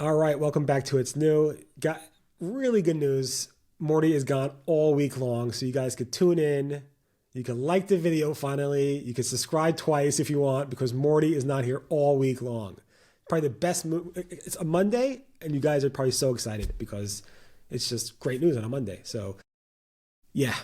All right, welcome back to It's New. Got really good news. Morty is gone all week long, so you guys could tune in. You can like the video finally. You can subscribe twice if you want because Morty is not here all week long. Probably the best move. It's a Monday, and you guys are probably so excited because it's just great news on a Monday. So, yeah.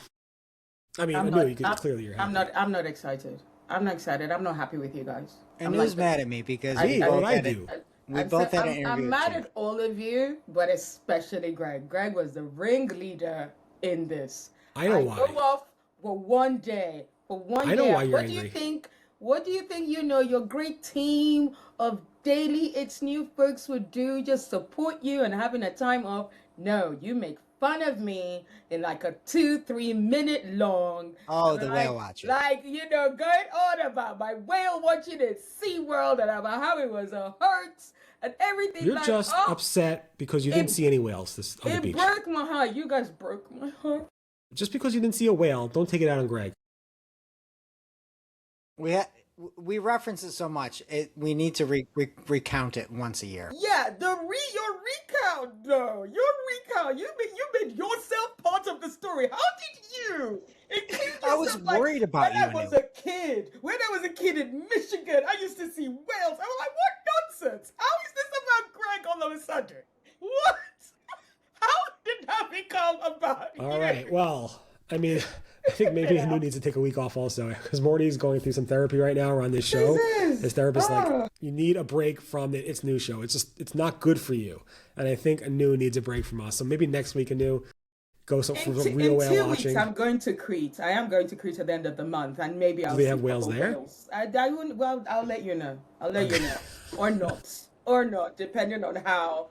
I mean, I knew you could clearly you're happy. I'm not excited. I'm not excited. I'm not happy with you guys. And who's mad at me because what did I do? We both had an interview. I'm mad at all of you, but especially Greg. Greg was the ringleader in this. I know why. Go off for one day. For one day. I know why you're angry. What do you think your great team of daily It's New folks would do? Just support you and having a time off? No, you make fun of me in like a 2-3 minute long. Oh, the whale watching. Going on about my whale watching at SeaWorld and about how it was a hurt and everything. You're just upset because you didn't see any whales on the beach. It broke my heart. You guys broke my heart. Just because you didn't see a whale, don't take it out on Greg. We reference it so much. We need to recount it once a year. Yeah, your recount though. Your recount. You made yourself part of the story. How did you? I was worried about you. When I was a kid in Michigan, I used to see whales. I was like, what nonsense? How is this about Greg all of a sudden? What? How did that become about you? All right. Well, I mean, I think maybe Anu needs to take a week off also because Morty's going through some therapy right now on this show. His therapist like, you need a break from the It's New show. It's not good for you. And I think Anu needs a break from us. So maybe next week, Anu, go for some real whale watching. In 2 weeks, I'm going to Crete. I am going to Crete at the end of the month, and maybe I'll. Do they have whales there? Whales. I wouldn't. Well, I'll let you know. Or not, depending on how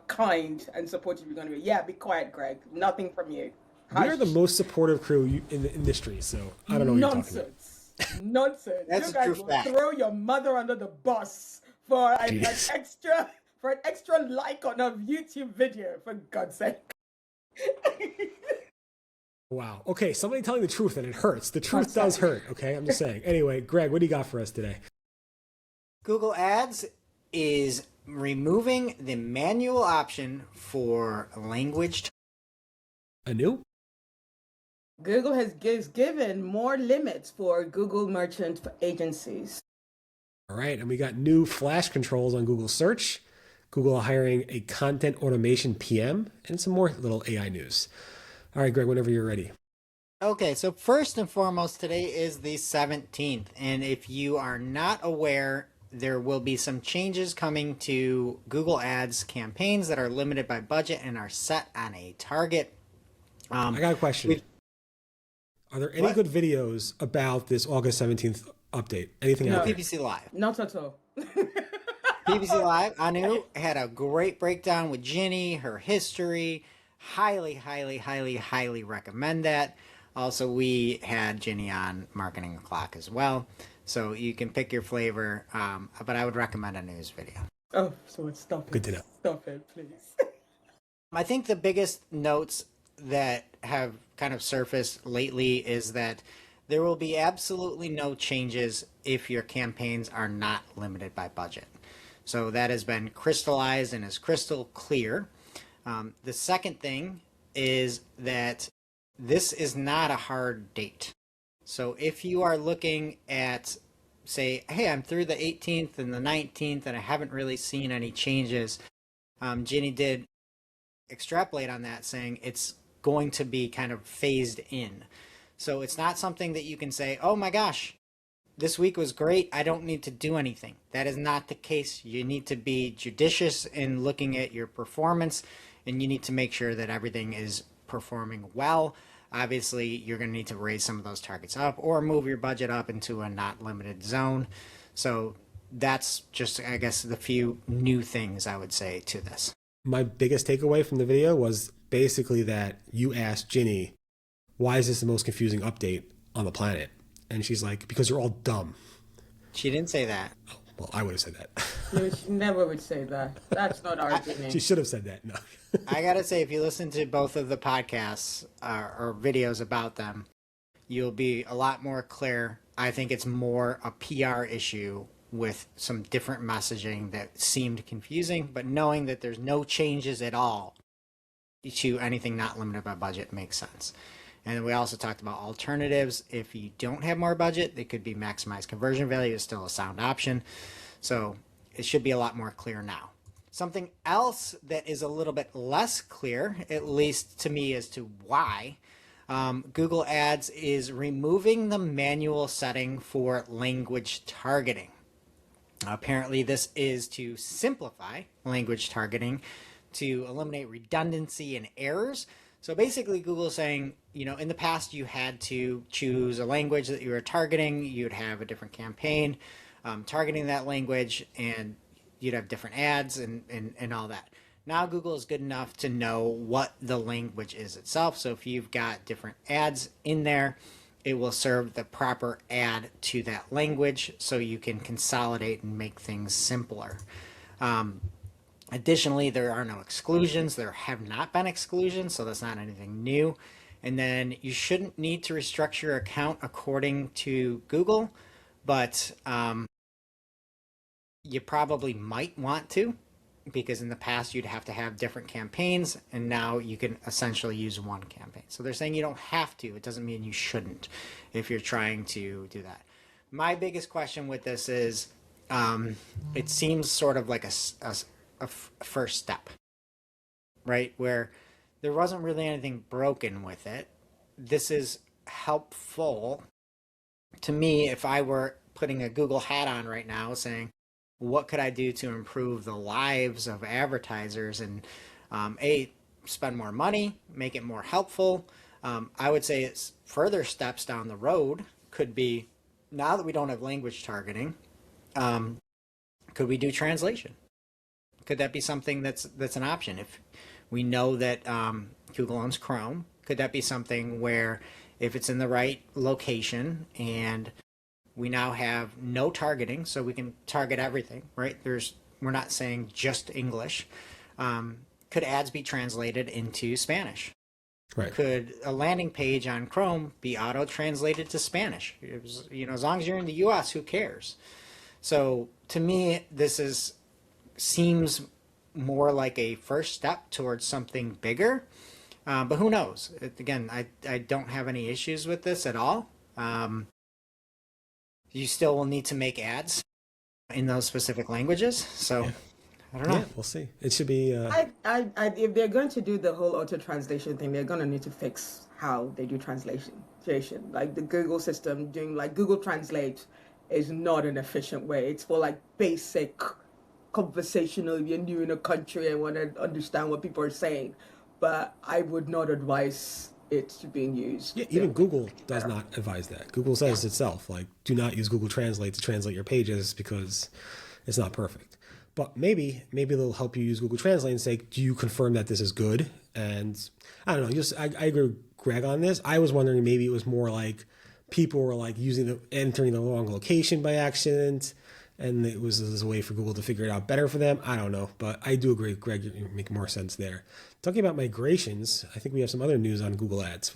kind and supportive you're going to be. Yeah, be quiet, Greg. Nothing from you. We are the most supportive crew in the industry, so I don't know what you're talking about. Nonsense. That's you guys a true will fact. Throw your mother under the bus for an extra like on a YouTube video, for God's sake. Wow. Okay, somebody telling the truth and it hurts. The truth does hurt, okay? I'm just saying. Anyway, Greg, what do you got for us today? Google Ads is removing the manual option for language. Anu? Google has given more limits for Google merchant agencies. All right, and we got new flash controls on Google Search. Google hiring a content automation PM, and some more little AI news. All right, Greg, whenever you're ready. Okay, so first and foremost, today is the 17th. And if you are not aware, there will be some changes coming to Google Ads campaigns that are limited by budget and are set on a target. I got a question. Are there any good videos about this August 17th update? Anything out there? PPC Live. Not at all. PPC Live, Anu had a great breakdown with Ginny, her history. Highly, highly, highly, highly recommend that. Also, we had Ginny on Marketing O'Clock as well. So you can pick your flavor, but I would recommend Anu's video. Oh, so stop it. Good to know. Stop it, please. I think the biggest notes that have kind of surfaced lately is that there will be absolutely no changes if your campaigns are not limited by budget. So that has been crystallized and is crystal clear. The second thing is that this is not a hard date. So if you are looking at, say, hey, I'm through the 18th and the 19th and I haven't really seen any changes, Ginny did extrapolate on that, saying it's going to be kind of phased in. So it's not something that you can say, oh my gosh, this week was great, I don't need to do anything. That is not the case. You need to be judicious in looking at your performance, and you need to make sure that everything is performing well. Obviously, you're going to need to raise some of those targets up or move your budget up into a not limited zone. So that's just, I guess, the few new things I would say to this. My biggest takeaway from the video was basically that you asked Ginny, why is this the most confusing update on the planet? And she's like, because you're all dumb. She didn't say that. Oh, well, I would have said that. No, she never would say that. That's not our Ginny. She should have said that. No. I got to say, if you listen to both of the podcasts or videos about them, you'll be a lot more clear. I think it's more a PR issue with some different messaging that seemed confusing, but knowing that there's no changes at all to anything not limited by budget makes sense. And we also talked about alternatives. If you don't have more budget, it could be maximized conversion value is still a sound option. So it should be a lot more clear now. Something else that is a little bit less clear, at least to me, as to why Google Ads is removing the manual setting for language targeting. Apparently, this is to simplify language targeting, to eliminate redundancy and errors. So basically, Google's saying, in the past, you had to choose a language that you were targeting. You'd have a different campaign targeting that language, and you'd have different ads and all that. Now Google is good enough to know what the language is itself. So if you've got different ads in there, it will serve the proper ad to that language so you can consolidate and make things simpler. Additionally, there are no exclusions. There have not been exclusions, so that's not anything new. And then you shouldn't need to restructure your account according to Google, but you probably might want to, because in the past you'd have to have different campaigns, and now you can essentially use one campaign. So they're saying you don't have to. It doesn't mean you shouldn't if you're trying to do that. My biggest question with this is it seems sort of like a first step, right? Where there wasn't really anything broken with it. This is helpful to me if I were putting a Google hat on right now saying, what could I do to improve the lives of advertisers and spend more money, make it more helpful? I would say it's further steps down the road could be, now that we don't have language targeting, could we do translation? Could that be something that's an option? If we know that Google owns Chrome, could that be something where if it's in the right location and we now have no targeting, so we can target everything, right? We're not saying just English. Could ads be translated into Spanish? Right. Could a landing page on Chrome be auto-translated to Spanish? As long as you're in the U.S., who cares? So to me, this seems more like a first step towards something bigger. But who knows? Again, I don't have any issues with this at all. You still will need to make ads in those specific languages. So yeah. I don't know. Yeah, we'll see. It should be. If they're going to do the whole auto translation thing, they're going to need to fix how they do translation. Like the Google system doing like Google Translate is not an efficient way. It's for like basic conversational. If you're new in a country and want to understand what people are saying, but I would not advise it's being used. Yeah, even Google does not advise that. Google says itself, like, do not use Google Translate to translate your pages because it's not perfect. But maybe they'll help you use Google Translate and say, do you confirm that this is good? And I don't know, I agree with Greg on this. I was wondering maybe it was more like people were like entering the wrong location by accident, and it was as a way for Google to figure it out better for them. I don't know, but I do agree with Greg. You make more sense there. Talking about migrations, I think we have some other news on Google Ads.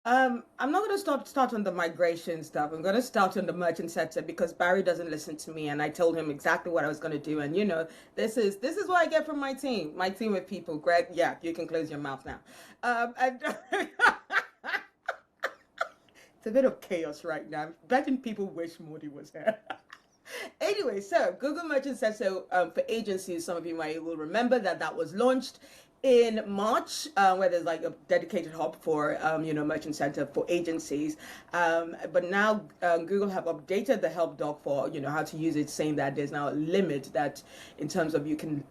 I'm not going to start on the migration stuff. I'm going to start on the merchant center because Barry doesn't listen to me, and I told him exactly what I was going to do. And this is what I get from my team of people. Greg, yeah, you can close your mouth now. It's a bit of chaos right now. I'm betting people wish Mordy was here. Anyway, so Google Merchant Center for agencies, some of you might will remember that was launched in March, where there's like a dedicated hub for, Merchant Center for agencies. But now Google have updated the help doc for, how to use it, saying that there's now a limit that in terms of you can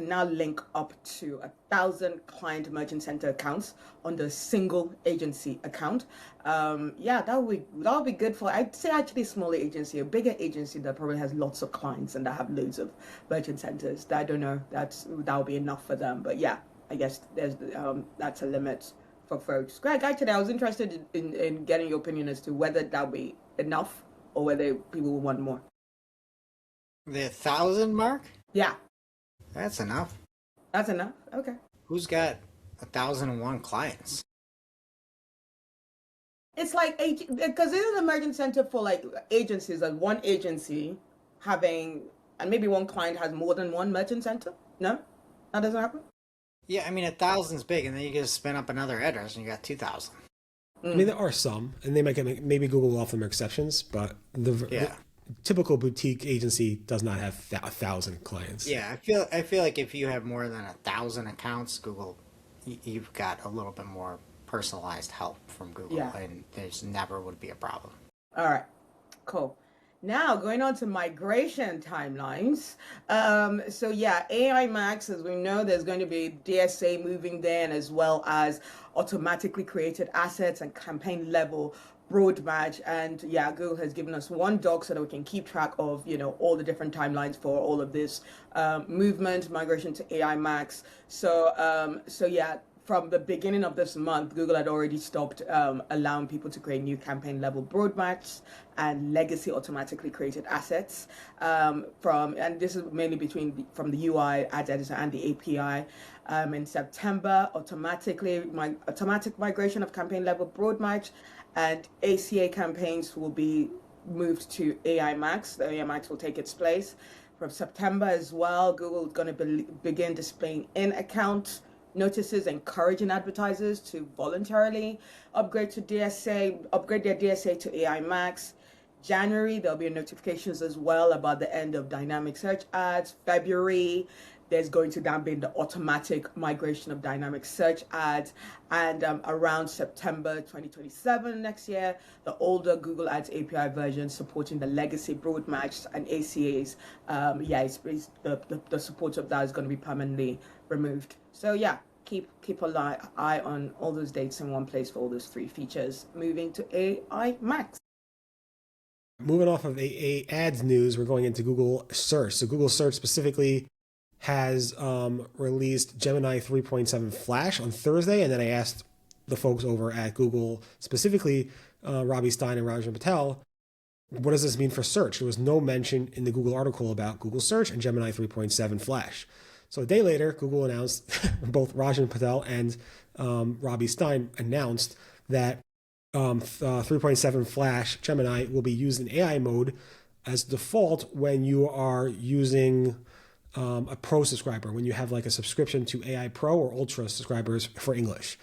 now link up to 1,000 client Merchant Center accounts on the single agency account. That would be good for, I'd say, actually a smaller agency, a bigger agency that probably has lots of clients and that have loads of Merchant Centers. I don't know, that would be enough for them. But yeah, I guess that's a limit for folks. Greg, actually, I was interested in getting your opinion as to whether that would be enough or whether people will want more. The 1,000 mark? Yeah. That's enough. That's enough? Okay. Who's got 1,001 clients? It's like because this is a merging center for like agencies, like one agency having, and maybe one client has more than one merchant center. No, that doesn't happen. Yeah, I mean, 1,000's big, and then you just spin up another address, and you got 2,000. I mean, there are some, and they might get maybe Google will offer them exceptions, but the typical boutique agency does not have 1,000 clients. Yeah, I feel like if you have more than 1,000 accounts, Google, you've got a little bit more personalized help from Google, Yeah. and there's never would be a problem. All right, cool. Now going on to migration timelines. So yeah, AI Max, as we know, there's going to be DSA moving there, and as well as automatically created assets and campaign level broad match. And yeah, Google has given us one doc so that we can keep track of, all the different timelines for all of this movement, migration to AI Max. So yeah, from the beginning of this month, Google had already stopped allowing people to create new campaign level broad match and legacy automatically created assets and this is mainly from the UI ads editor and the API. In September, automatic migration of campaign level broad match and ACA campaigns will be moved to AI Max. The AI Max will take its place. From September as well, Google is going to begin displaying in-account notices encouraging advertisers to voluntarily upgrade their DSA to AI Max. January, there'll be notifications as well about the end of dynamic search ads. February, there's going to then be the automatic migration of dynamic search ads. And around September 2027 next year, the older Google Ads API version supporting the legacy broad match and ACAs, the support of that is going to be permanently removed. So yeah, keep an eye on all those dates in one place for all those three features moving to AI Max. Moving off of ads news, we're going into Google Search. So Google Search specifically has released Gemini 3.7 Flash on Thursday, and then I asked the folks over at Google, specifically Robbie Stein and Rajan Patel, what does this mean for search? There was no mention in the Google article about Google Search and Gemini 3.7 Flash. So a day later, Google announced, both Rajan Patel and Robbie Stein announced that 3.7 Flash Gemini will be used in AI mode as default when you are using a Pro subscriber, when you have like a subscription to AI Pro or Ultra subscribers for English.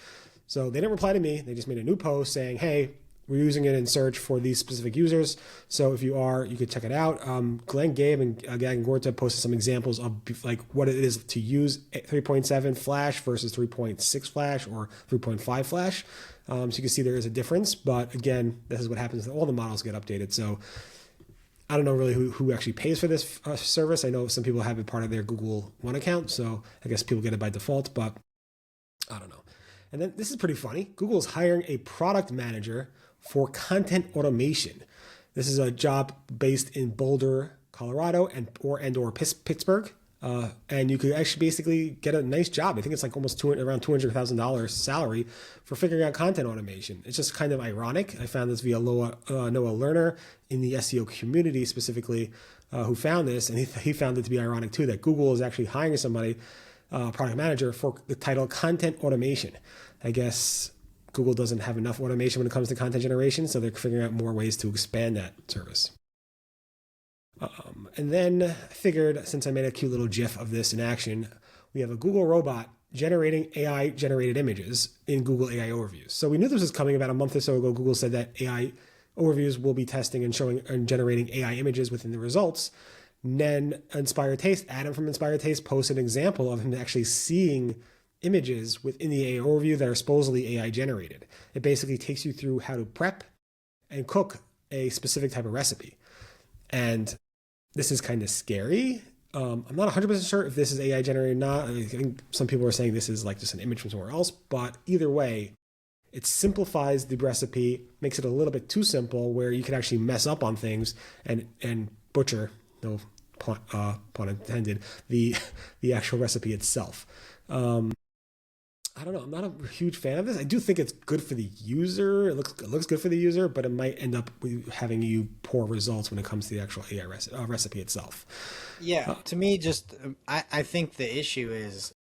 So they didn't reply to me. They just made a new post saying, hey, we're using it in search for these specific users. So if you are, you could check it out. Glenn Gabe and Gagan Gorta posted some examples of like what it is to use 3.7 Flash versus 3.6 Flash or 3.5 Flash. So you can see there is a difference. But again, this is what happens. All the models get updated. So I don't know really who actually pays for this service. I know some people have it part of their Google One account. So I guess people get it by default, but I don't know. And then this is pretty funny. Google is hiring a product manager for content automation. This is a job based in Boulder, Colorado, or Pittsburgh. And you could actually basically get a nice job. I think it's like almost around $200,000 salary for figuring out content automation. It's just kind of ironic. I found this via Noah Lerner in the SEO community specifically, who found this, and he found it to be ironic too that Google is actually hiring somebody, product manager, for the title content automation. I guess Google doesn't have enough automation when it comes to content generation, so they're figuring out more ways to expand that service. And then I figured, since I made a cute little GIF of this in action, we have a Google robot generating AI-generated images in Google AI Overviews. So we knew this was coming about a month or so ago. Google said that AI Overviews will be testing and showing and generating AI images within the results. And then Inspired Taste, Adam from Inspired Taste, posted an example of him actually seeing images within the AI Overview that are supposedly AI generated. It basically takes you through how to prep and cook a specific type of recipe. And this is kind of scary. I'm not 100% sure if this is AI generated or not. I think some people are saying this is like just an image from somewhere else, but either way, it simplifies the recipe, makes it a little bit too simple where you can actually mess up on things and butcher, no pun intended, the actual recipe itself. I don't know. I'm not a huge fan of this. I do think it's good for the user. It looks good for the user, but it might end up having you poor results when it comes to the actual AI recipe itself. Yeah, to me, I think the issue is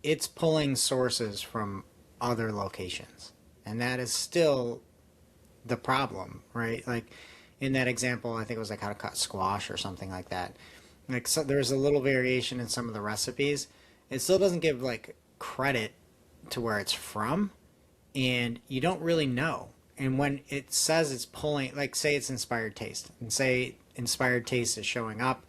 it's pulling sources from other locations, and that is still the problem, right? Like in that example, I think it was like how to cut squash or something like that. Like so there's a little variation in some of the recipes. It still doesn't give like credit to where it's from, and you don't really know. And when it says it's pulling, like say it's Inspired Taste, and say Inspired Taste is showing up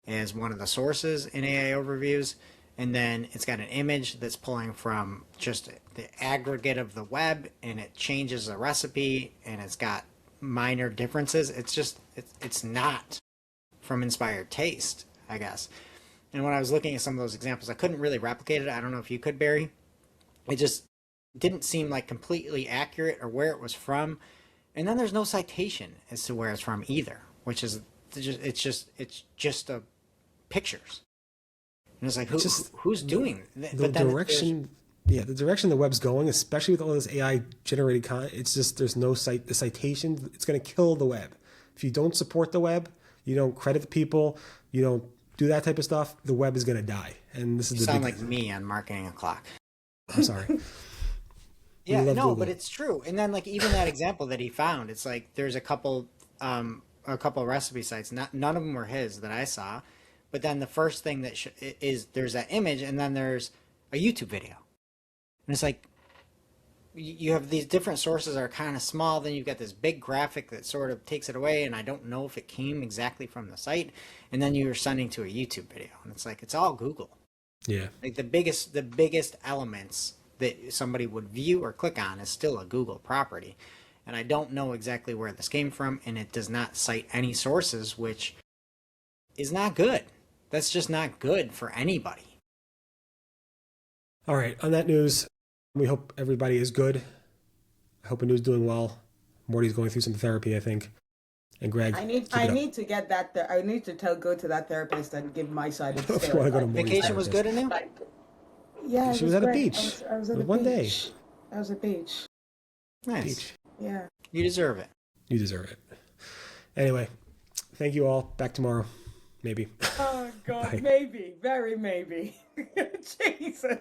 as one of the sources in AI overviews, and then it's got an image that's pulling from just the aggregate of the web, and it changes the recipe, and it's got minor differences. It's not from Inspired Taste, I guess. And when I was looking at some of those examples, I couldn't really replicate it. I don't know if you could, Barry. It just didn't seem like completely accurate or where it was from. And then there's no citation as to where it's from either, which is it's just a pictures. And it's like who's doing that? The direction, the direction the web's going, especially with all this AI generated content, it's just there's no the citation. It's going to kill the web. If you don't support the web, you don't credit the people, you don't do that type of stuff, the web is going to die. And this is you sound like me on Marketing O'Clock. I'm sorry. Yeah, no, Google. But it's true. And then like even that example that he found, it's like there's a couple recipe sites. None of them were his that I saw. But then the first thing that is there's that image, and then there's a YouTube video. And it's like you have these different sources that are kind of small. Then you've got this big graphic that sort of takes it away, and I don't know if it came exactly from the site. And then you're sending to a YouTube video, and it's like it's all Google. Yeah. Like the biggest elements that somebody would view or click on is still a Google property. And I don't know exactly where this came from, and it does not cite any sources, which is not good. That's just not good for anybody. All right. On that news, we hope everybody is good. I hope Anu's doing well. Mordy's going through some therapy, I think. And Greg, I need to get that. I need to go to that therapist and give my side of the if you want to go to Mordy's Vacation was good, Anu? Yeah, she was at a beach. I was at a one beach. day. I was at the beach. Nice. Beach. Yeah. You deserve it. You deserve it. Anyway, thank you all. Back tomorrow. Maybe. Oh, God. Bye. Maybe. Very maybe. Jesus.